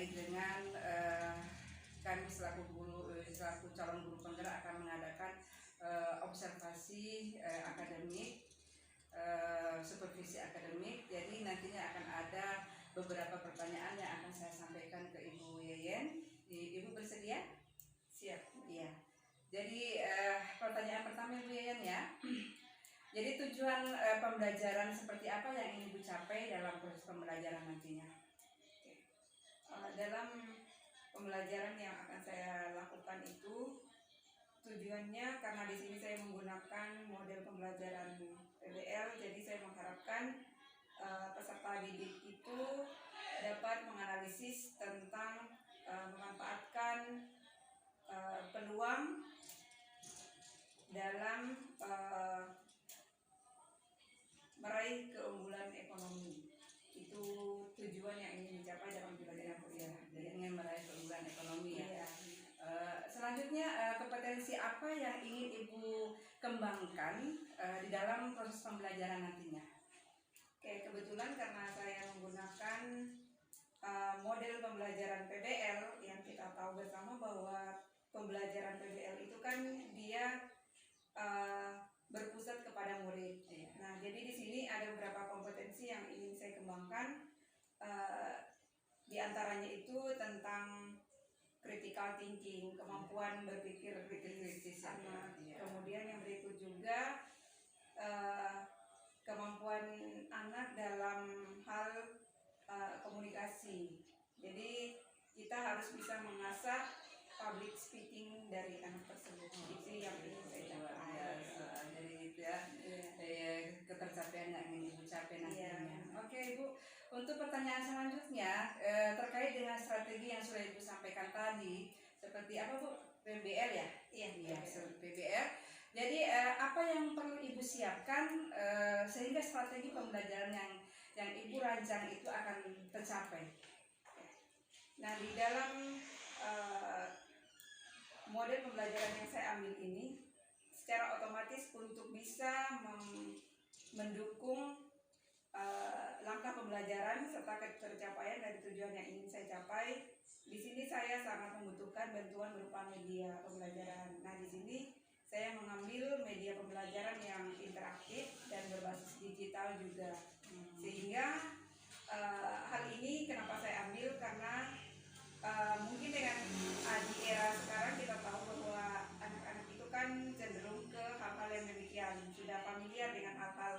terkait dengan kami selaku calon guru penggerak akan mengadakan observasi akademik, supervisi akademik. Jadi nantinya akan ada beberapa pertanyaan yang akan saya sampaikan ke Ibu Yeyen. Ibu bersedia? Siap. Iya. Jadi pertanyaan pertama Ibu Yeyen ya. Jadi tujuan pembelajaran seperti apa yang ingin Ibu capai dalam proses pembelajaran nantinya? Dalam pembelajaran yang akan saya lakukan itu tujuannya karena di sini saya menggunakan model pembelajaran PBL, jadi saya mengharapkan peserta didik itu dapat menganalisis tentang memanfaatkan peluang dalam meraih keunggulan ekonomi. Itu tujuan yang ingin dicapai dalam pembelajaran kuliah. Jadi ingin meraih keunggulan ekonomi ya. Iya. Selanjutnya kompetensi apa yang ingin Ibu kembangkan di dalam proses pembelajaran nantinya? Oke, kebetulan karena saya menggunakan model pembelajaran PBL yang kita tahu bersama bahwa pembelajaran PBL itu kan dia berpusat kepada murid. Nah, jadi di sini ada beberapa kompetensi yang ingin saya kembangkan. Di antaranya itu tentang critical thinking, kemampuan berpikir kritis anak. Kemudian yang berikut juga kemampuan anak dalam hal komunikasi. Jadi kita harus bisa mengasah public speaking dari anak tersebut. Itu yang ingin saya capai. Jadi itu ya, ketercapaian yang ingin Ibu capai nantinya. Oke Ibu, untuk pertanyaan selanjutnya terkait dengan strategi yang sudah Ibu sampaikan tadi, seperti apa Bu? PBL ya? Iya, PBL. Jadi apa yang perlu Ibu siapkan sehingga strategi pembelajaran yang Ibu rancang itu akan tercapai? Nah, di dalam model pembelajaran yang saya ambil ini secara otomatis untuk bisa mendukung langkah pembelajaran serta tercapaian dari tujuan yang ingin saya capai. Di sini saya sangat membutuhkan bantuan berupa media pembelajaran. Nah, di sini saya mengambil media pembelajaran yang interaktif dan berbasis digital juga. Sehingga hal ini kenapa saya ambil karena mungkin dengan di era sekarang kita tahu bahwa anak-anak itu kan cenderung ke hal-hal yang demikian, sudah familiar dengan hal-hal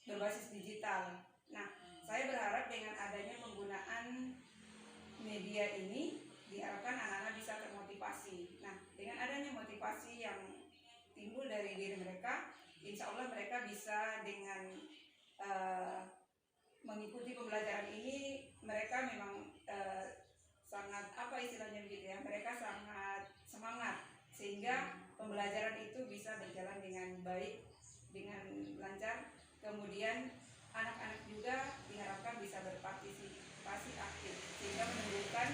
berbasis digital. Nah, saya berharap dengan adanya penggunaan media ini diharapkan anak-anak bisa termotivasi. Nah, dengan adanya motivasi yang timbul dari diri mereka, insya Allah mereka bisa dengan mengikuti pembelajaran ini, mereka memang sangat apa istilahnya begitu ya, mereka sangat semangat sehingga pembelajaran itu bisa berjalan dengan baik, dengan lancar. Kemudian anak-anak juga diharapkan bisa berpartisipasi aktif sehingga menunjukkan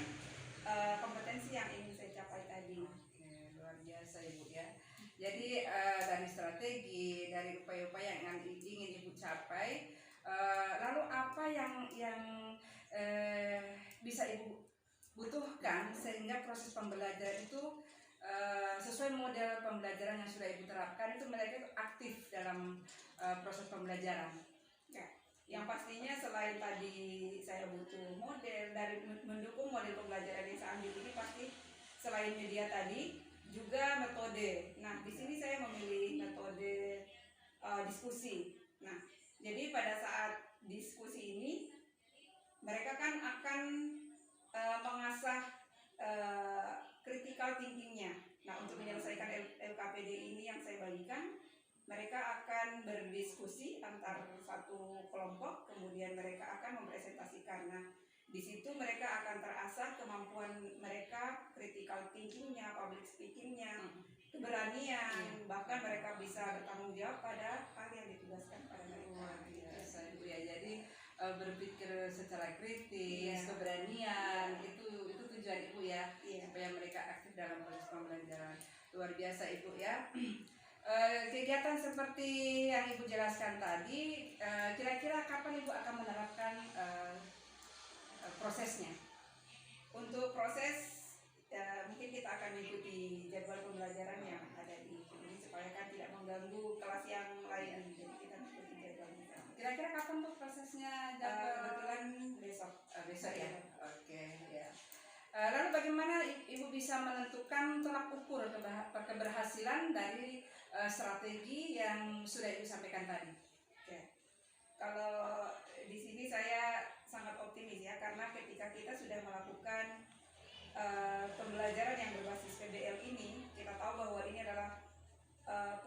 kompetensi yang ingin saya capai tadi. Oke, luar biasa Ibu ya. Jadi dari strategi, dari upaya-upaya yang ingin Ibu capai, lalu apa yang bisa Ibu butuhkan sehingga proses pembelajaran itu sesuai model pembelajaran yang sudah Ibu terapkan itu mereka itu aktif dalam proses pembelajaran. Ya, yang pastinya selain tadi saya butuh model dari mendukung model pembelajaran yang saya ambil ini, pasti selain media tadi juga metode. Nah, di sini saya memilih metode diskusi. Nah, jadi pada saat diskusi ini mereka kan akan mengasah critical thinkingnya. Nah, untuk menyelesaikan LKPD ini yang saya bagikan, mereka akan berdiskusi antar satu kelompok, kemudian mereka akan mempresentasikan. Nah, di situ mereka akan terasah kemampuan mereka, critical thinkingnya, public speakingnya, keberanian, bahkan mereka bisa bertanggung jawab pada hal yang ditugaskan pada mereka. Biasa Ibu ya, jadi berpikir secara kritis, keberanian, itu tujuan Ibu ya, supaya mereka aktif dalam proses pembelajaran. Luar biasa Ibu ya. Kegiatan seperti yang Ibu jelaskan tadi, kira-kira kapan Ibu akan menerapkan prosesnya? proses mungkin kita akan mengikuti jadwal pembelajaran yang ada di sini supaya kan tidak mengganggu kelas yang lain. Jadi kita mengikuti jadwalnya. Kira-kira kapan tuh prosesnya? Kebetulan besok. Besok ya. Oke ya. Lalu bagaimana Ibu bisa menentukan tolak ukur keberhasilan dari strategi yang sudah Ibu sampaikan tadi? Oke. Kalau di sini saya sangat optimis ya, karena ketika kita sudah melakukan pembelajaran yang berbasis PBL ini, kita tahu bahwa ini adalah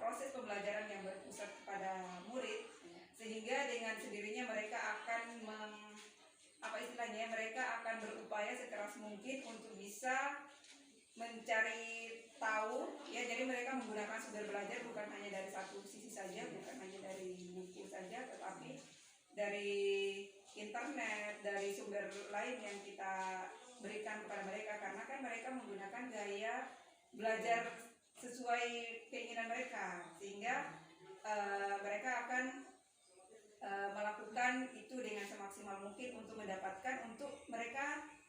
proses pembelajaran yang berpusat kepada murid, sehingga dengan sendirinya mereka akan mereka akan berupaya sekeras mungkin untuk bisa mencari tahu ya. Jadi mereka menggunakan sumber belajar bukan hanya dari satu sisi saja, bukan hanya dari buku saja, tetapi dari internet, dari sumber lain yang kita berikan kepada mereka, karena kan mereka menggunakan gaya belajar sesuai keinginan mereka, sehingga mereka akan melakukan itu dengan semaksimal mungkin untuk mereka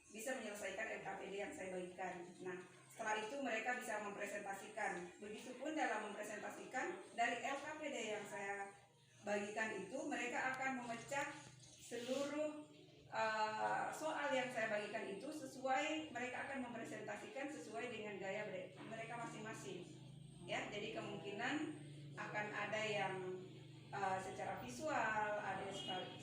bisa menyelesaikan LKPD yang saya bagikan. Nah, setelah itu mereka bisa mempresentasikan. Begitupun dalam mempresentasikan dari LKPD yang saya bagikan itu, mereka akan memecah seluruh soal yang saya bagikan itu mereka akan mempresentasikan sesuai dengan gaya mereka masing-masing. Ya, jadi kemungkinan akan ada yang secara visual, ada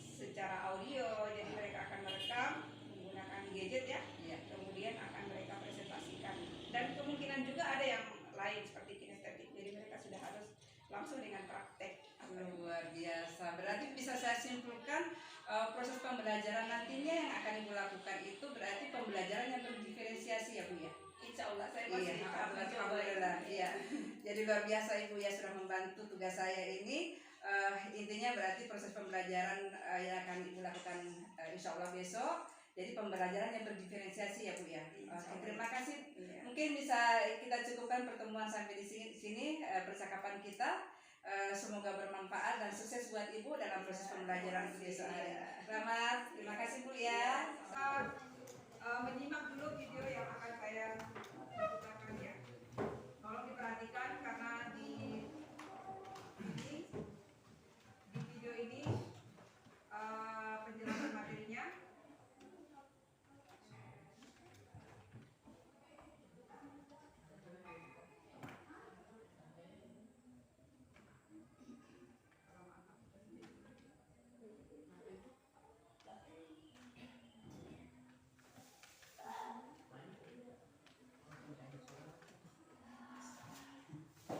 secara audio, jadi mereka akan merekam menggunakan gadget ya, kemudian akan mereka presentasikan. Dan kemungkinan juga ada yang lain seperti kinestetik, jadi mereka sudah harus langsung dengan praktek. Luar biasa, berarti bisa saya simpulkan proses pembelajaran nantinya yang akan Ibu lakukan itu berarti pembelajaran yang berdiferensiasi ya Bu ya? Insya Allah saya masih alhamdulillah. Iya. Jadi luar biasa Ibu ya sudah membantu tugas saya ini. Intinya berarti proses pembelajaran yang akan Ibu lakukan insya Allah besok. Jadi pembelajaran yang berdiferensiasi ya Bu ya. Terima kasih. Mungkin bisa kita cukupkan pertemuan sampai di sini percakapan kita. Semoga bermanfaat dan sukses buat Ibu dalam proses pembelajaran besok hari. Selamat, terima kasih Bu ya. Menyimak dulu video yang akan saya putarkan ya. Tolong diperhatikan karena di video ini penjelasan materinya.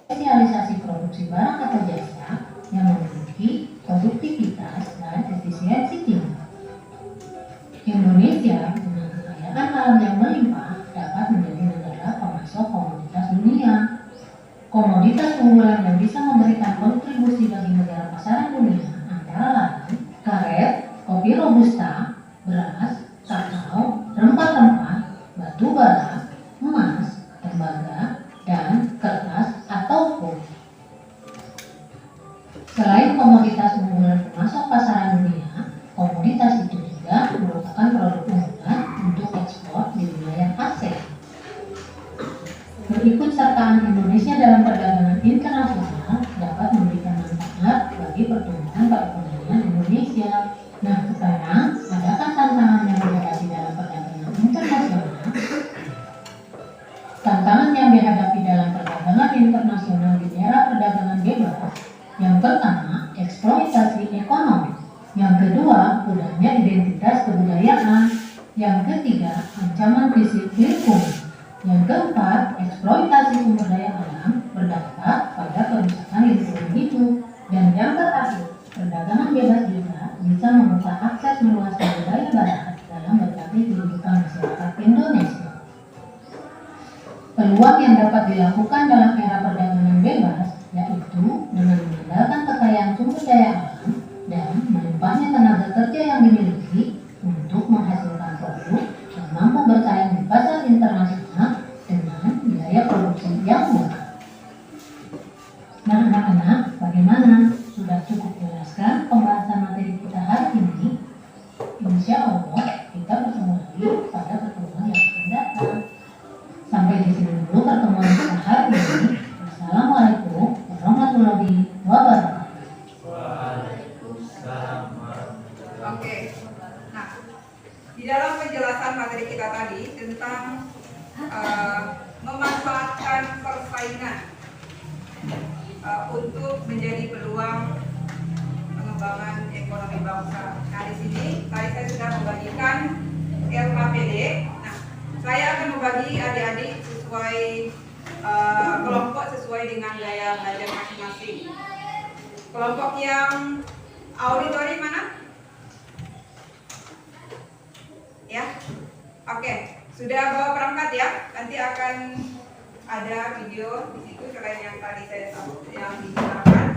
Spesialisasi produksi barang atau jasa yang memiliki produktivitas dan efisiensi tinggi. Indonesia dengan kekayaan alam yang melimpah dapat menjadi negara pemasok komoditas dunia. Komoditas unggulan yang bisa memberikan kontribusi bagi negara pasaran dunia antara lain karet, kopi robusta, beras, kakao, rempah-rempah, batu bara, emas, tembaga, dan kertas atau pulp. Selain komoditas unggulan pemasok pasaran dunia, komoditas itu juga merupakan produk unggulan untuk ekspor di wilayah ASEAN. Berikutsertaan Indonesia dalam perdagangan internasional dapat memberikan manfaat bagi pertumbuhan perekonomian Indonesia. Nah, sekarang adakah tantangan yang dihadapi dalam perdagangan internasional? Tantangan yang dihadapi dalam perdagangan internasional di era perdagangan bebas, yang pertama, eksploitasi ekonomi. Yang kedua, pudarnya identitas kebudayaan. Yang ketiga, ancaman fisik lingkungan. Yang keempat, eksploitasi sumber daya alam berdampak pada kerusakan lingkungan hidup. Dan yang terakhir, perdagangan bebas juga bisa membuka akses meluas budaya barat dalam berbagai kehidupan masyarakat Indonesia. Peluang yang dapat dilakukan dalam era perdagangan bebas yaitu dengan mengandalkan kekayaan sumber daya alam dan melimpahnya tenaga kerja yang dimiliki untuk menghasilkan produk yang mampu bersaing di pasar internasional dengan biaya produksi yang murah. Nah anak-anak, bagaimana? Sudah cukup jelaskan pembahasan materi kita hari ini? Insya Allah kita bertemu lagi pada pertemuan yang akan datang. di dalam penjelasan materi kita tadi tentang memanfaatkan persaingan untuk menjadi peluang pengembangan ekonomi bangsa. Nah, di sini tadi saya sudah membagikan LKPD. Nah, saya akan membagi adik-adik sesuai kelompok sesuai dengan gaya belajar masing-masing. Kelompok yang auditori mana? Ya, oke, sudah bawa perangkat ya. Nanti akan ada video di situ selain yang tadi saya yang digunakan.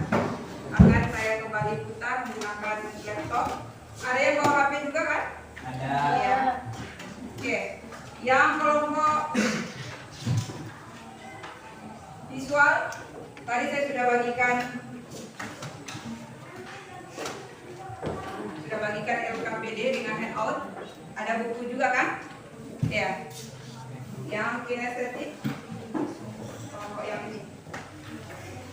Akan saya kembali putar menggunakan laptop. Ada yang bawa HP juga kan? Ada. Ya. Oke, yang kelompok visual tadi saya sudah bagikan LKPD dengan handout. Ada buku juga kan? Ya. Yang kinestetik kelompok yang ini.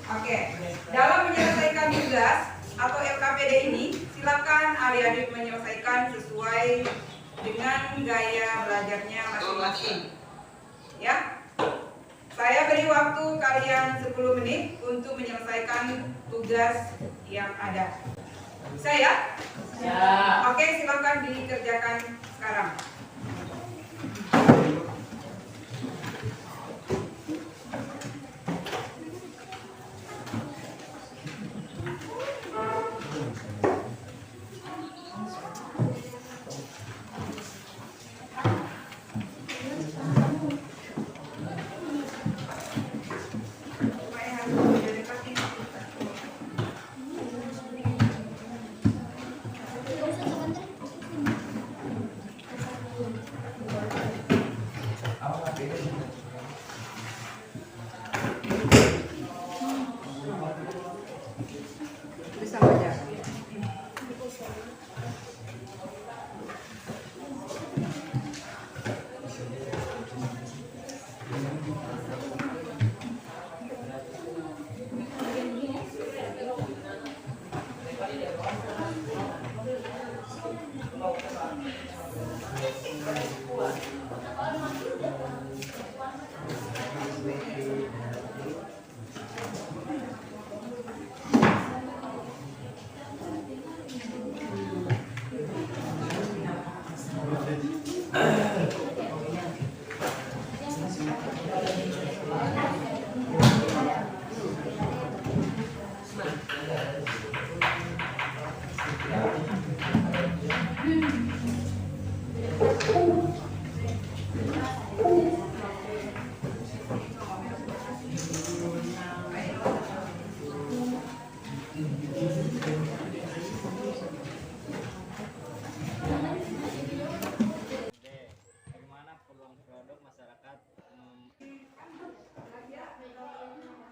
Oke. Dalam menyelesaikan tugas atau LKPD ini, silakan adik-adik menyelesaikan sesuai dengan gaya belajarnya masing-masing. Ya. Saya beri waktu kalian 10 menit untuk menyelesaikan tugas yang ada. Bisa ya? Ya. Oke, silakan dikerjakan sekarang. Bisa baca. Bagaimana peluang produk masyarakat akan didorong dari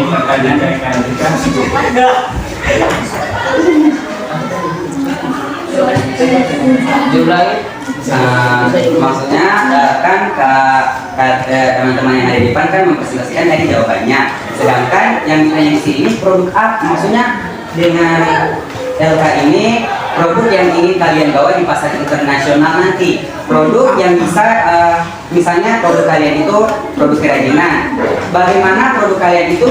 pertanyaan dari kalian. Diulangi. Maksudnya kan teman-teman yang ada di depan kan mempresentasikan tadi jawabannya. Sedangkan yang ditanya di sini produk apa? Maksudnya dengan LK ini produk yang ingin kalian bawa di pasar internasional nanti. Produk yang bisa misalnya produk kalian itu produk kerajinan. Bagaimana produk kalian itu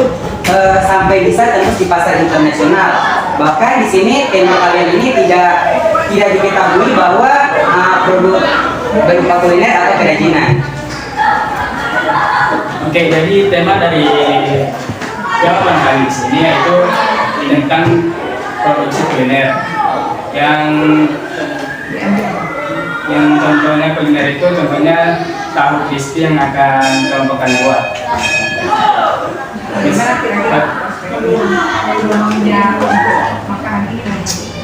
sampai bisa tembus di pasar internasional? Bahkan di sini tema kalian ini tidak diketahui bahwa produk berupa kuliner atau kerajinan. Oke, jadi tema dari jawaban kali di sini yaitu tentang produksi kuliner. Yang contohnya kuliner itu contohnya tahu crispy yang akan kelompokkan buat. Bagaimana kira-kira yang makanan ini nanti?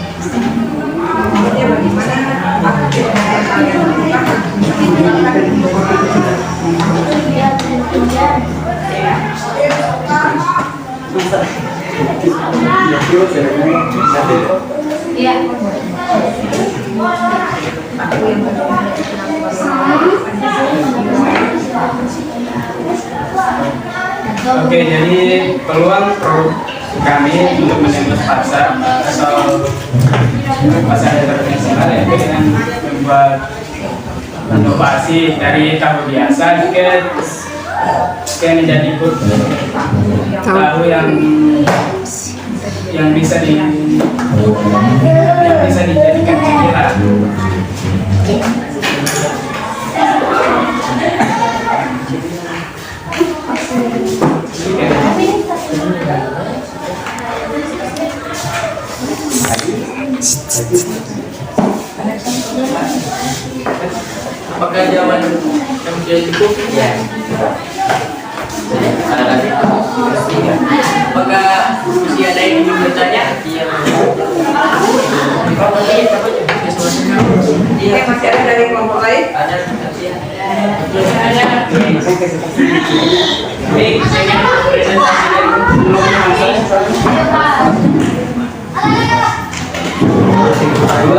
Maksudnya bagaimana aktivitas yang kalian lakukan menerapkan Oke, jadi peluang produk kami untuk menembus pasar atau pasar internasional yaitu dengan membuat inovasi dari tahu biasa ke menjadi tahu yang bisa dijadikan cemilan. Apakah jawaban yang sudah cukup? Ya. Ada lagi? Apakah masih ada yang ingin bertanya? Iya. masih ada dari kelompok lain? Ada.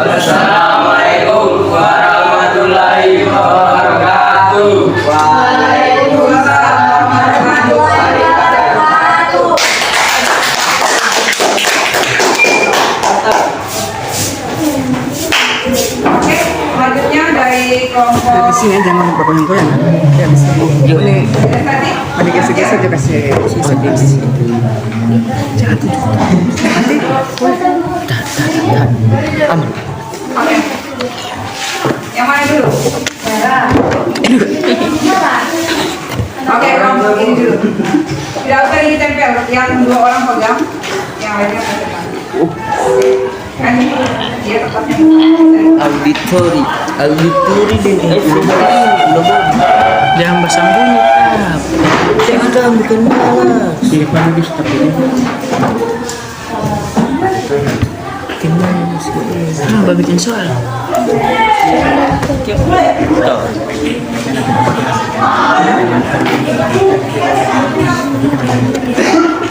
Assalamualaikum warahmatullahi wabarakatuh. Waalaikumsalam warahmatullahi wabarakatuh. Oke, selanjutnya dari kelompok Di sini jangan goyang-goyang. Ya bisa. Ini tadi. ada geser-geser juga kasih sisi. Jatuh. Nanti. Aman. Oke. Yang mana dulu? Oke, kelompok ini dulu. Tidak usah ditempel, yang 2 orang pegang, yang lainnya pegang. Kan dia tempatnya. Auditori dan jangan bersambung jangan bikin malas Pilih lagi tapi Apa bikin soal?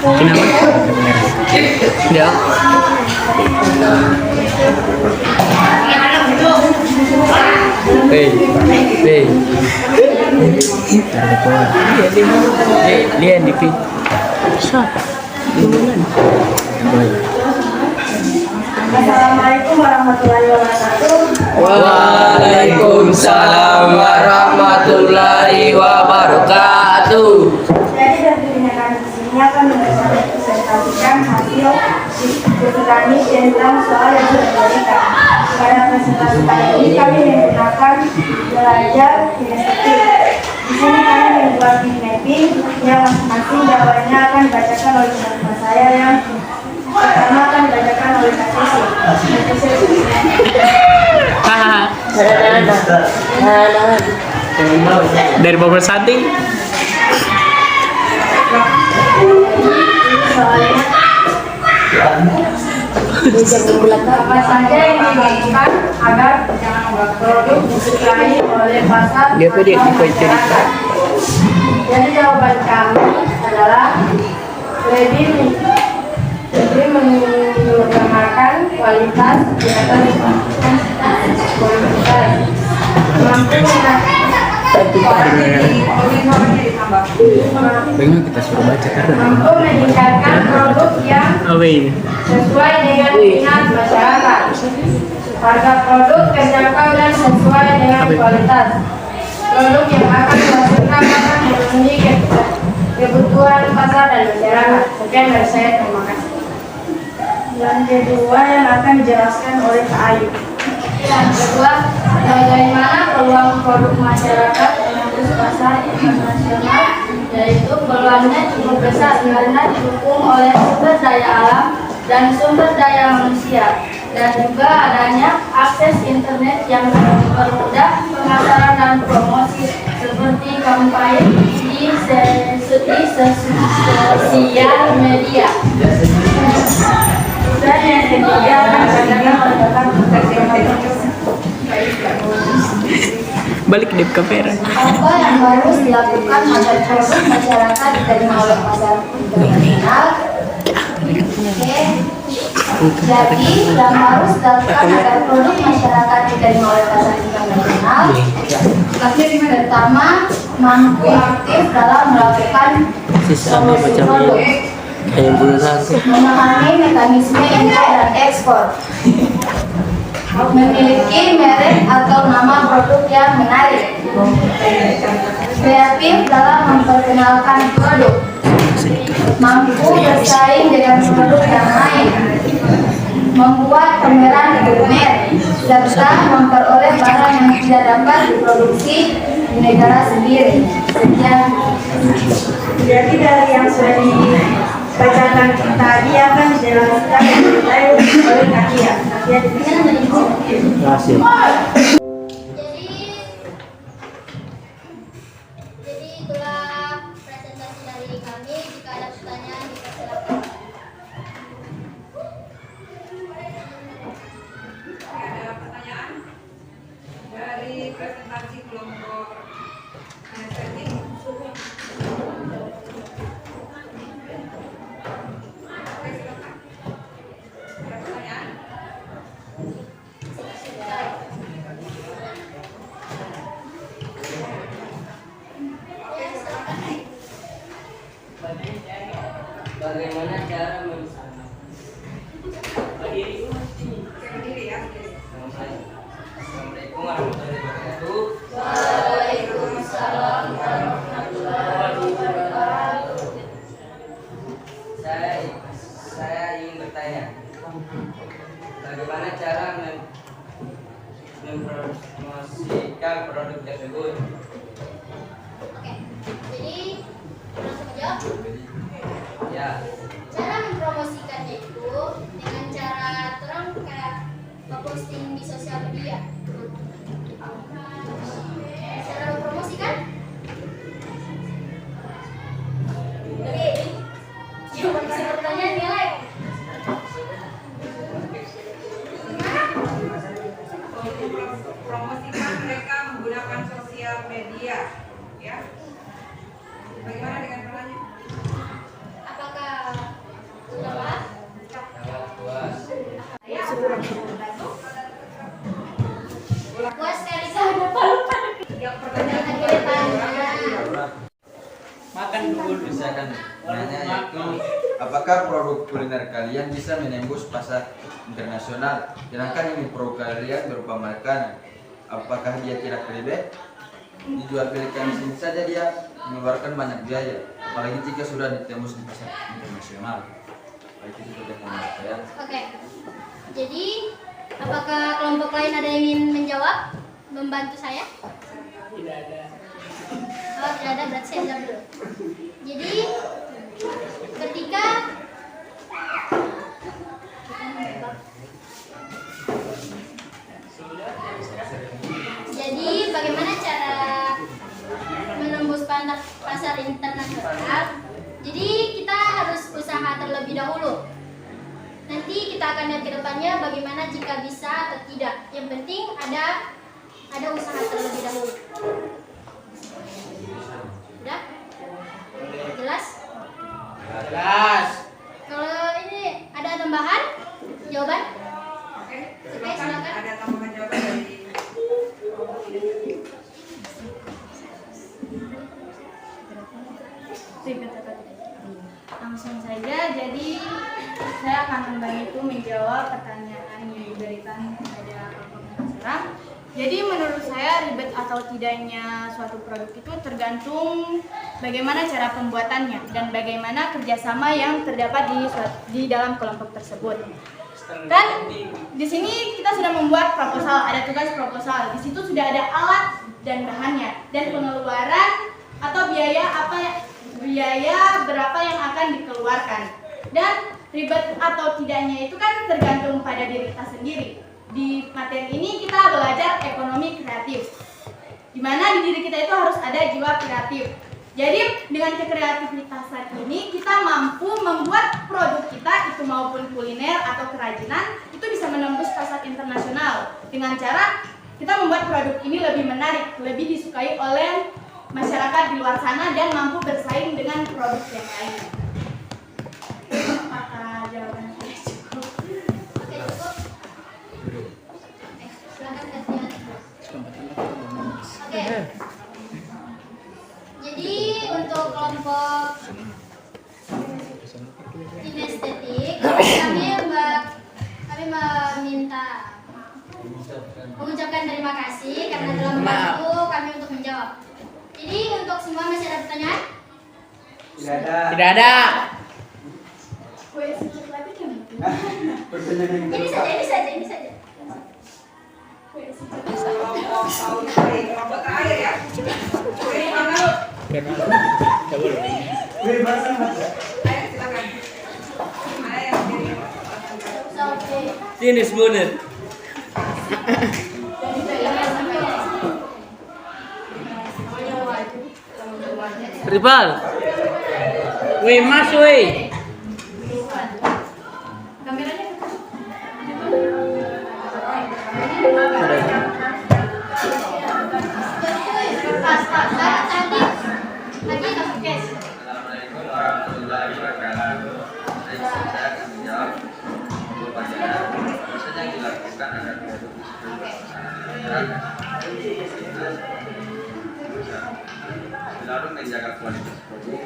Kenapa? Ya. Lihat di pic. Siapa? Assalamualaikum warahmatullahi wabarakatuh. Waalaikumsalam warahmatullahi wabarakatuh. Jadi tentunya kami di sini akan mempresentasikan hasil diskusi kami tentang soal yang sudah diberikan. Pada presentasi kali ini kami menggunakan belajar kinestetik. Di sini kami membuat mapping yang masing-masing jawabannya akan dibacakan oleh teman-teman saya yang pertama akan dibacakan oleh Kak Sisi. Dari Bogor Sati. Apa saja yang dilakukan agar jangan membuat produk disukai oleh pasar atau masyarakat. Jadi jawaban kami adalah lebih mengutamakan kualitas di atas kuantitas. Bagaimana kita suruh baca karena Mampu meningkatkan produk yang apa ini? sesuai dengan minat masyarakat. Harga produk terjangkau dan sesuai dengan kualitas. Produk yang akan dihasilkan akan memenuhi kebutuhan pasar dan masyarakat. Sekian dari saya, terima kasih. Yang kedua yang akan dijelaskan oleh Kak Ayu. Yang kedua, bagaimana peluang produk masyarakat menembus pasar internasional, yaitu peluangnya cukup besar karena didukung oleh sumber daya alam dan sumber daya manusia, dan juga adanya akses internet yang mempermudah pemasaran dan promosi seperti kampanye di sosial media. Dan yang ketiga adalah pendekatan Balik di kamera. apa yang harus dilakukan agar produk masyarakat diterima oleh pasar internasional? Jadi yang harus dilakukan agar produk masyarakat diterima oleh pasar internasional, pertama, mampu aktif dalam melakukan Sisanya promosi macam produk, ini. Kayak burung memahami mekanisme impor dan ekspor, memiliki merek atau nama produk yang menarik, kreatif dalam memperkenalkan produk, mampu bersaing dengan produk yang lain, membuat pameran kuliner, serta memperoleh barang yang tidak dapat diproduksi di negara sendiri. Sekian. Jadi dari yang sudah dibacakan tadi akan dijelaskan oleh Kak Kia. Terima kasih. Jadi itulah presentasi dari kami. Jika ada pertanyaan, dipersilakan. Ada pertanyaan dari presentasi kelompok anesthetik? Oke, silakan. Ada pertanyaan? Bagaimana cara memisahkan? Berdiri ya. Assalamualaikum warahmatullahi wabarakatuh. Waalaikumsalam warahmatullahi wabarakatuh. Saya ingin bertanya, bagaimana cara mempromosikan produk tersebut? Oke, jadi langsung aja. Ya, Cara mempromosikannya itu dengan cara terang kayak posting di sosial media. Cara mempromosikan? Oke, yang bisa pertanyaan nilai. Promosikan mereka menggunakan sosial media, ya. Bagaimana dengan pertanyaan? Apakah sudah paham? Puas sekali saya Yang pertanyaan akhirnya tanya. Makan dulu. Bisa kan nanya itu apakah produk kuliner kalian bisa menembus pasar internasional? Sedangkan ini produk kalian berupa makanan, apakah dia tidak kredit? Dijual belikan di sini saja dia mengeluarkan banyak biaya, apalagi jika sudah ditembus di pasar internasional. Baik, itu pertanyaan saya. Oke. Jadi, apakah kelompok lain ada yang ingin menjawab? Membantu saya? Tidak ada. Oh, tidak ada, berarti saya jawab dulu. Jadi, ketika bagaimana cara menembus pasar internasional? Jadi kita harus usaha terlebih dahulu. Nanti kita akan lihat ke depannya bagaimana jika bisa atau tidak. Yang penting ada usaha terlebih dahulu. Sudah? Jelas? Jelas. Kalau ini ada tambahan jawaban? ada tambahan jawaban dari Langsung saja, jadi saya akan membantu menjawab pertanyaan yang diberikan kepada Bapak Serang. Jadi menurut saya ribet atau tidaknya suatu produk itu tergantung bagaimana cara pembuatannya dan bagaimana kerjasama yang terdapat di dalam kelompok tersebut. Dan di sini kita sudah membuat proposal, ada tugas proposal. Di situ sudah ada alat dan bahannya dan pengeluaran atau biaya berapa yang akan dikeluarkan. Dan ribet atau tidaknya itu kan tergantung pada diri kita sendiri. Di materi ini kita belajar ekonomi kreatif, di mana di diri kita itu harus ada jiwa kreatif. Jadi dengan kekreativitasan ini kita mampu membuat produk kita itu maupun kuliner atau kerajinan itu bisa menembus pasar internasional dengan cara kita membuat produk ini lebih menarik, lebih disukai oleh masyarakat di luar sana dan mampu bersaing dengan produk yang lain. Apakah jawaban saya cukup? Oke, cukup. Silakan gantian. Oke. Jadi untuk kelompok kinestetik kami meminta mengucapkan terima kasih karena telah membantu kami untuk menjawab. Jadi untuk semua masih ada pertanyaan? Tidak ada. Ini saja. kelompok terakhir ya. Ayo silakan. Mana yang berdiri? Ini semuanya. Ribal. Wih, mas wih. Assalamualaikum warahmatullahi wabarakatuh. Saya akan menjawab pertanyaan apa saja yang dilakukan agar produk lalu menjaga kualitas produk.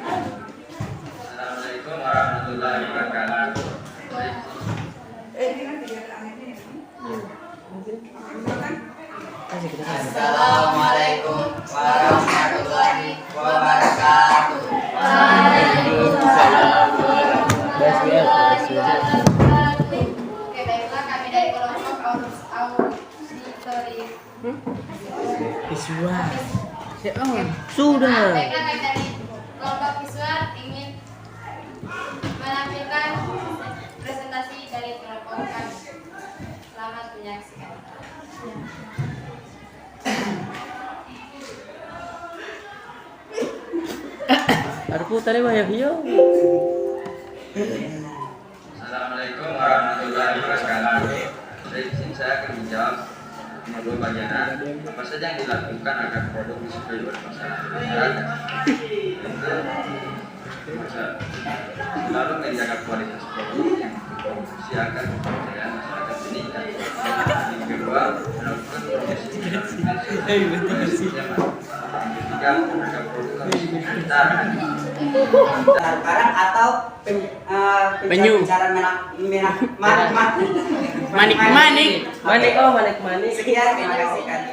Assalamualaikum warahmatullahi wabarakatuh. Assalamualaikum warahmatullahi wabarakatuh. Oke, baiklah, kami dari kelompok auditory. Visual. Sudah. Baiklah, kami dari kelompok visual ingin menampilkan presentasi dari kelompok kami. Selamat menyaksikan. Ada putar ya Vio. Assalamualaikum warahmatullahi wabarakatuh. Dari sini saya akan menjawab nomor 2 bagian apa saja yang dilakukan agar produk disukai oleh masyarakat. Lalu menjaga kualitas produk yang diproduksi agar kepercayaan masyarakat meningkat. Yang kedua, melakukan proses ketiga, harga produk harus pintar. Barang atau Penyu. Cara Manik. Oh, manik. Sekian, terima kasih Kak.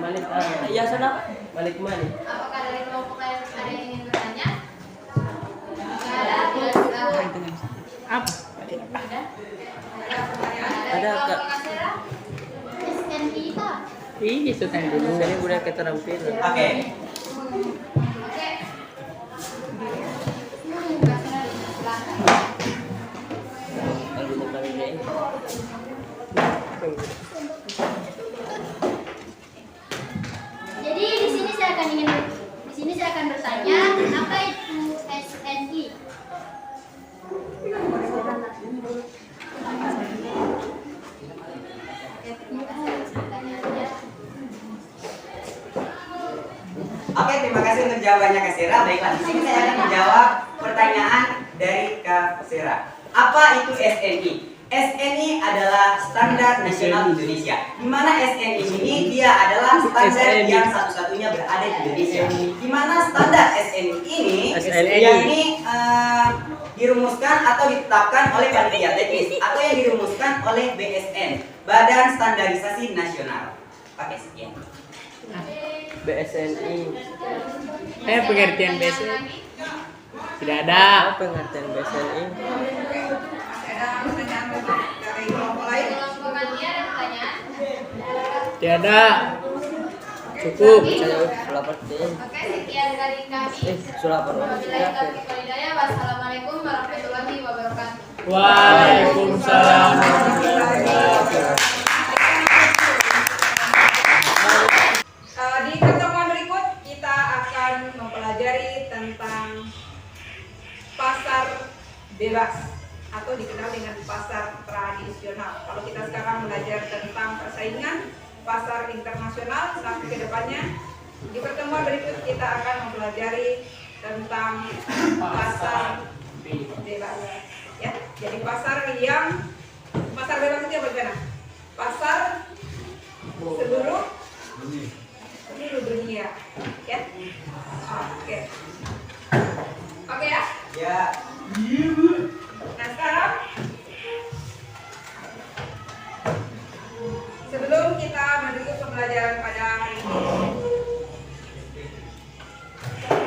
Manik. Iya, sana. Manik. Apakah dari kelompok lain ada yang ingin bertanya? Tidak ada. Apa? Ada Kak. SNI Pak. Iya, sudah dulu. Saya udah keterampilan. Oke. Jadi di sini saya akan bertanya, apa itu SNI? Oke, terima kasih untuk jawabannya Kak Sera. Baiklah, di sini saya akan menjawab pertanyaan dari Kak Sera. Apa itu SNI? SNI adalah standar nasional Indonesia. Di mana SNI ini dia adalah standar yang satu-satunya berada di Indonesia. Di mana standar SNI ini dirumuskan atau ditetapkan oleh panitia teknis atau yang dirumuskan oleh BSN, Badan Standarisasi Nasional. Pakai sekian. BSNI. Pengertian BSNI. Tidak ada. Pengertian BSNI. Ada pertanyaan dari kelompok lain? Kelompok kalian ada pertanyaan? Tiada. Cukup. Oke, sekian dari kami. Wabillahi taufiq wal hidayah. Wassalamualaikum warahmatullahi wabarakatuh. Waalaikumsalam warahmatullahi wabarakatuh. Di pertemuan berikut kita akan mempelajari tentang pasar bebas atau dikenal dengan pasar tradisional. Kalau kita sekarang belajar tentang persaingan pasar internasional, nanti ke depannya di pertemuan berikut kita akan mempelajari tentang pasar bebas. Ya, jadi pasar bebas itu apa gimana? Pasar seluruh dunia. Ya. Oke. Oke ya? Ya. Nah sekarang sebelum kita menuju pembelajaran pada hari ini,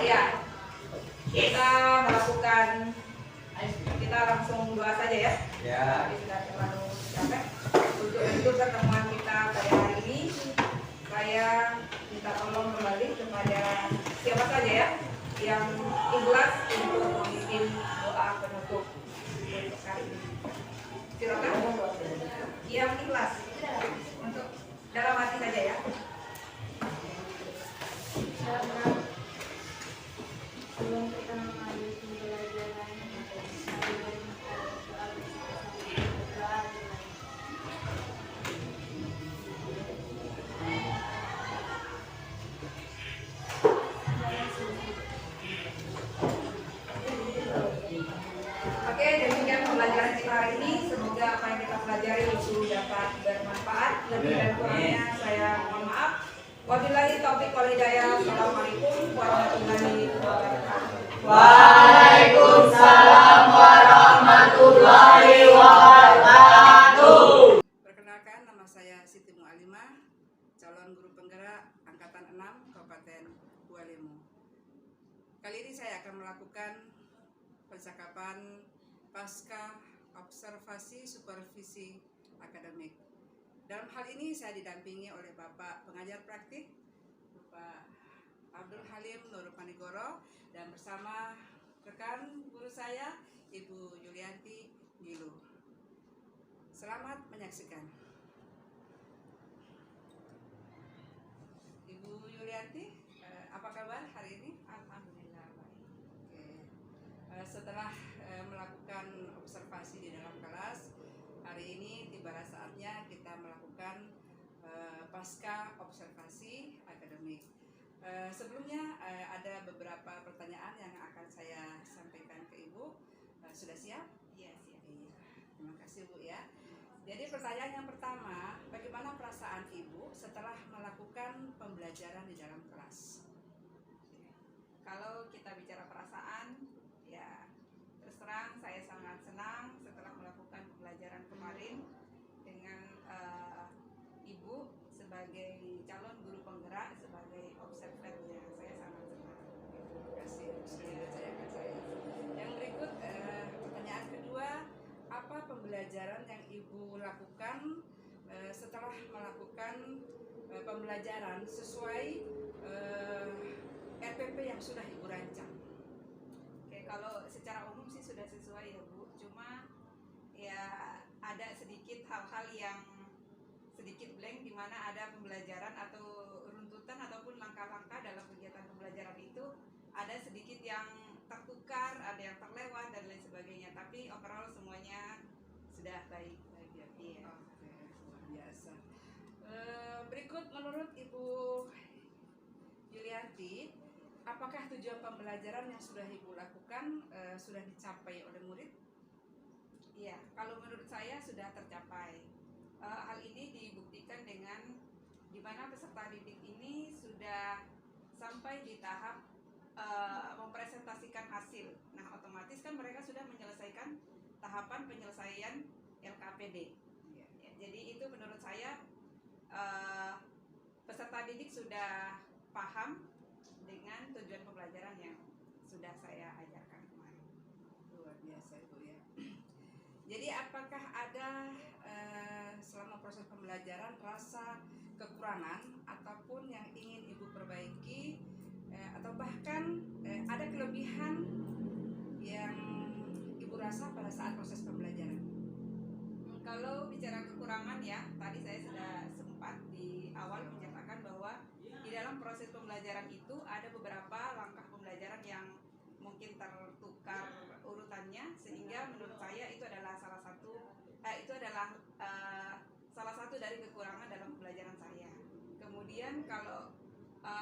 ya kita langsung doa saja ya. Ya. Jadi sudah terlalu capek. Untuk pertemuan kita pada hari ini, saya minta tolong kembali kepada siapa saja ya yang ikhlas untuk memimpin doa penutup untuk hari ini. Silakan yang ikhlas untuk dalam hati saja ya. Sebelum kita mengambil pembelajaran Oke, demikian pembelajaran kita hari ini. Semoga apa yang kita pelajari itu dapat bermanfaat. Lebih dan kurangnya saya mohon maaf. Wabillahi taufiq wal hidayah. Assalamualaikum warahmatullahi wabarakatuh. Waalaikumsalam warahmatullahi wabarakatuh. Perkenalkan, nama saya Siti Mu'alimah, calon guru penggerak Angkatan 6 Kabupaten Bualemo. Kali ini saya akan melakukan percakapan pasca observasi supervisi akademik. Dalam hal ini saya didampingi oleh Bapak pengajar praktik, Bapak Abdul Halim Nurupanigoro, dan bersama rekan guru saya, Ibu Yulianti Gilu. Selamat menyaksikan. Ibu Yulianti, apa kabar hari ini? Alhamdulillah baik. Oke. Setelah melakukan observasi di dalam kelas, hari ini tibalah saatnya kita melakukan pasca observasi akademik. Sebelumnya ada beberapa pertanyaan yang akan saya sampaikan ke Ibu. Sudah siap? Iya, siap. Iya. Terima kasih Bu ya. Jadi pertanyaan yang pertama, bagaimana perasaan Ibu setelah melakukan pembelajaran di dalam kelas? Kalau kita bicara perasaan, ya terus terang saya sangat senang setelah melakukan pembelajaran kemarin dengan Ibu sebagai calon guru penggerak, sebagai observer, ya saya sangat senang. Terima kasih sudah mempercayakan saya. Yang berikut pertanyaan kedua, apa pembelajaran yang Ibu lakukan setelah melakukan pembelajaran sesuai RPP yang sudah Ibu rancang? Oke, kalau secara umum sih sudah sesuai ya Bu, cuma ya ada sedikit hal-hal yang sedikit blank, di mana ada pembelajaran atau runtutan ataupun langkah-langkah dalam kegiatan pembelajaran itu ada sedikit yang tertukar, ada yang terlewat dan lain sebagainya, tapi overall semuanya sudah baik ya. Iya. Oke, luar biasa. Berikut menurut Ibu Yulianti, apakah tujuan pembelajaran yang sudah Ibu lakukan sudah dicapai oleh murid? Iya, kalau menurut saya sudah tercapai. Hal ini dibuktikan dengan di mana peserta didik ini sudah sampai di tahap mempresentasikan hasil. Nah, otomatis kan mereka sudah menyelesaikan tahapan penyelesaian LKPD. Ya, jadi itu menurut saya peserta didik sudah paham dengan tujuan pembelajaran yang sudah saya ajarkan kemarin. Luar biasa Ibu ya. Jadi apakah ada selama proses pembelajaran rasa kekurangan ataupun yang ingin Ibu perbaiki atau bahkan ada kelebihan yang Ibu rasa pada saat proses pembelajaran? Kalau bicara kekurangan ya, tadi saya sudah sempat di awal menyatakan bahwa di dalam proses pembelajaran itu ada beberapa langkah pembelajaran yang mungkin tertukar urutannya, sehingga menurut saya itu adalah salah satu dari kekurangan dalam pembelajaran saya. Kemudian kalau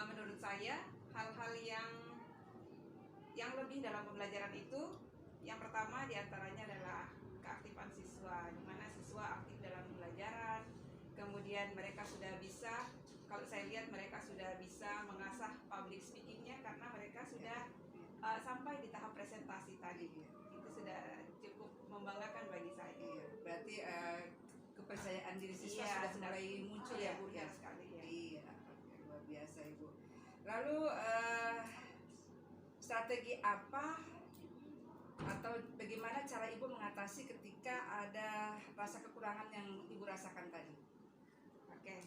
menurut saya hal-hal yang lebih dalam pembelajaran itu, yang pertama diantaranya adalah keaktifan siswa, di mana siswa aktif dalam pembelajaran. Kemudian mereka sudah bisa, kalau saya lihat mereka sudah bisa mengasah public speakingnya karena mereka sudah sampai di tahap presentasi tadi. Itu sudah cukup membanggakan bagi saya. Iya, berarti kepercayaan diri siswa sudah mulai muncul ya Bu ya. Sekali ya. Iya, luar biasa Ibu. Lalu strategi apa atau bagaimana cara Ibu mengatasi ketika ada rasa kekurangan yang Ibu rasakan tadi? Oke.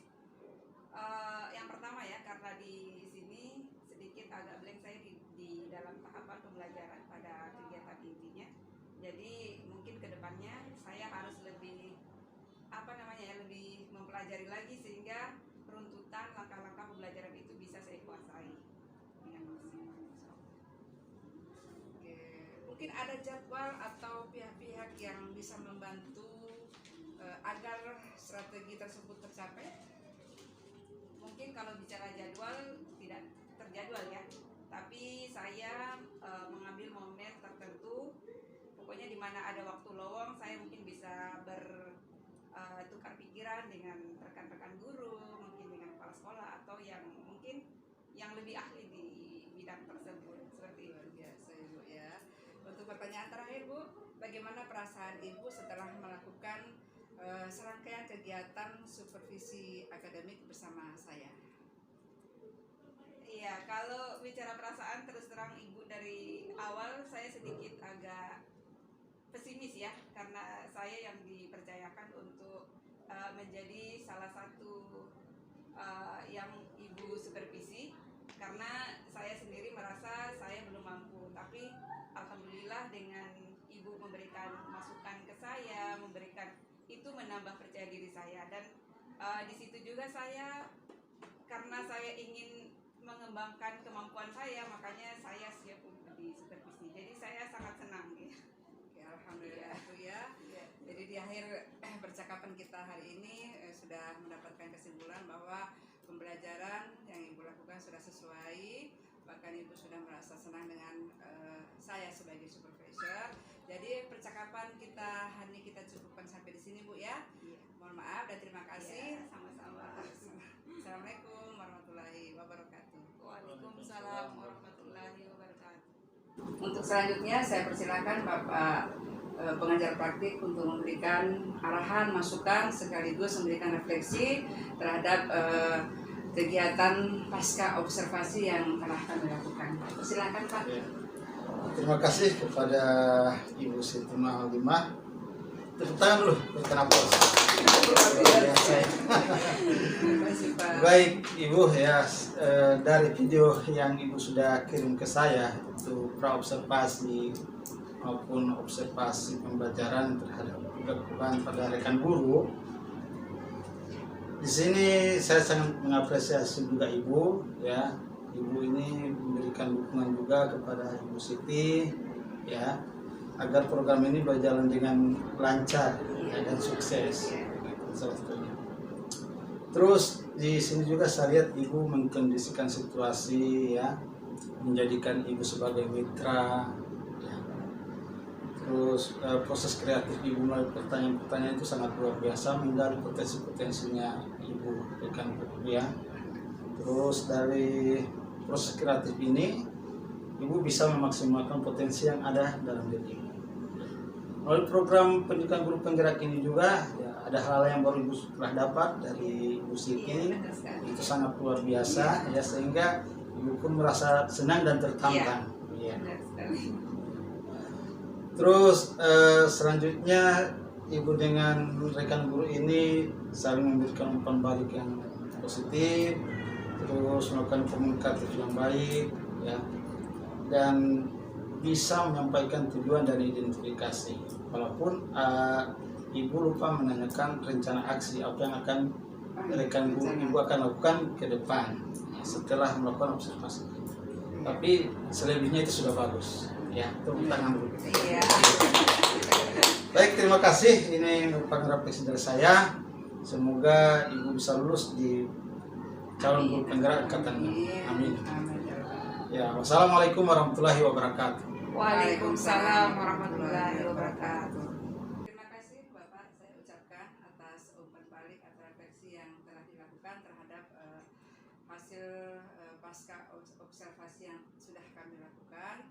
Yang pertama ya, karena di sini sedikit agak blank saya di dalam tahapan pembelajaran pada kegiatan intinya. Jadi mungkin kedepannya saya harus lebih lebih mempelajari lagi sehingga peruntutan langkah-langkah pembelajaran itu bisa saya kuasai dengan maksimal. Oke. Mungkin ada jadwal atau pihak-pihak yang bisa membantu agar strategi tersebut tercapai? Mungkin kalau bicara jadwal tidak terjadwal ya, tapi saya mengambil momen tertentu, pokoknya di mana ada waktu lowong saya mungkin bisa bertukar pikiran dengan rekan-rekan guru, mungkin dengan kepala sekolah atau yang mungkin yang lebih ahli di bidang tersebut. Seperti itu. Luar biasa Ibu ya. Untuk pertanyaan terakhir Bu, bagaimana perasaan Ibu setelah melakukan serangkaian kegiatan supervisi akademik bersama saya? Iya, kalau bicara perasaan terus terang Ibu dari awal saya sedikit agak pesimis ya, karena saya yang dipercayakan untuk menjadi salah satu yang Ibu supervisi, karena saya sendiri merasa saya belum mampu, tapi alhamdulillah dengan Ibu memberikan masukan ke saya, itu menambah percaya diri saya. Dan di situ juga saya, karena saya ingin mengembangkan kemampuan saya, makanya saya siap untuk di supervisi. Jadi saya sangat senang ya. Oke, alhamdulillah Bu ya. Jadi di akhir percakapan kita hari ini sudah mendapatkan kesimpulan bahwa pembelajaran yang Ibu lakukan sudah sesuai, bahkan Ibu sudah merasa senang dengan saya sebagai supervisor. Jadi percakapan kita hari ini kita cukupkan sampai di sini Bu ya. Mohon maaf dan terima kasih. Sama-sama. Assalamualaikum warahmatullahi wabarakatuh. Waalaikumsalam warahmatullahi wabarakatuh. Untuk selanjutnya saya persilakan Bapak pengajar praktik untuk memberikan arahan, masukan sekaligus memberikan refleksi terhadap kegiatan pasca observasi yang telah kami lakukan. Silakan Pak. Terima kasih kepada Ibu Siti Mahalimah. Tepuk tangan dulu, berikan aplaus. Baik Ibu ya, dari video yang Ibu sudah kirim ke saya itu praobservasi maupun observasi pembelajaran terhadap dilakukan pada rekan guru. Di sini saya sangat mengapresiasi juga Ibu ya. Ibu ini memberikan dukungan juga kepada Ibu Siti ya, agar program ini berjalan dengan lancar ya, dan sukses. Salah satunya. Terus di sini juga saya lihat Ibu mengkondisikan situasi ya, menjadikan Ibu sebagai mitra ya. Terus proses kreatif Ibu melalui pertanyaan-pertanyaan itu sangat luar biasa, menggali potensi-potensinya Ibu rekan guru ya. Terus dari proses kreatif ini Ibu bisa memaksimalkan potensi yang ada dalam diri Ibu. Melalui program pendidikan guru penggerak ini juga ya, ada hal yang baru Ibu telah dapat dari Ibu Siti, itu sangat luar biasa ya, sehingga Ibu pun merasa senang dan tertantang. Ya. Terus selanjutnya Ibu dengan rekan guru ini saling memberikan umpan balik yang positif, terus melakukan komunikatif yang baik ya, dan bisa menyampaikan tujuan dari identifikasi. Walaupun Ibu lupa menanyakan rencana aksi apa yang akan rekan guru Ibu akan lakukan ke depan setelah melakukan observasi. Tapi selebihnya itu sudah bagus ya. Tepuk tangan dulu. Iya. Baik, terima kasih. Ini merupakan refleksi dari saya. Semoga Ibu bisa lulus di calon guru penggerak angkatan. Amin. Ya, wassalamualaikum warahmatullahi wabarakatuh. Waalaikumsalam warahmatullahi wabarakatuh. Terima kasih Bapak, saya ucapkan atas umpan balik atau refleksi yang telah dilakukan terhadap hasil pasca observasi yang sudah kami lakukan.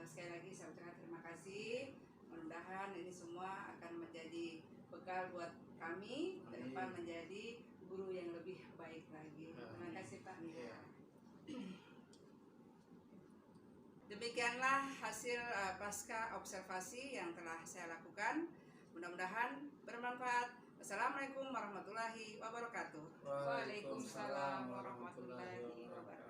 Sekali lagi saya ucapkan terima kasih. Mudah-mudahan ini semua akan menjadi bekal buat kami ke depan menjadi guru yang lebih baik lagi. Terima kasih Pak. Demikianlah hasil pasca observasi yang telah saya lakukan. Mudah-mudahan bermanfaat. Wassalamualaikum warahmatullahi wabarakatuh. Waalaikumsalam warahmatullahi wabarakatuh.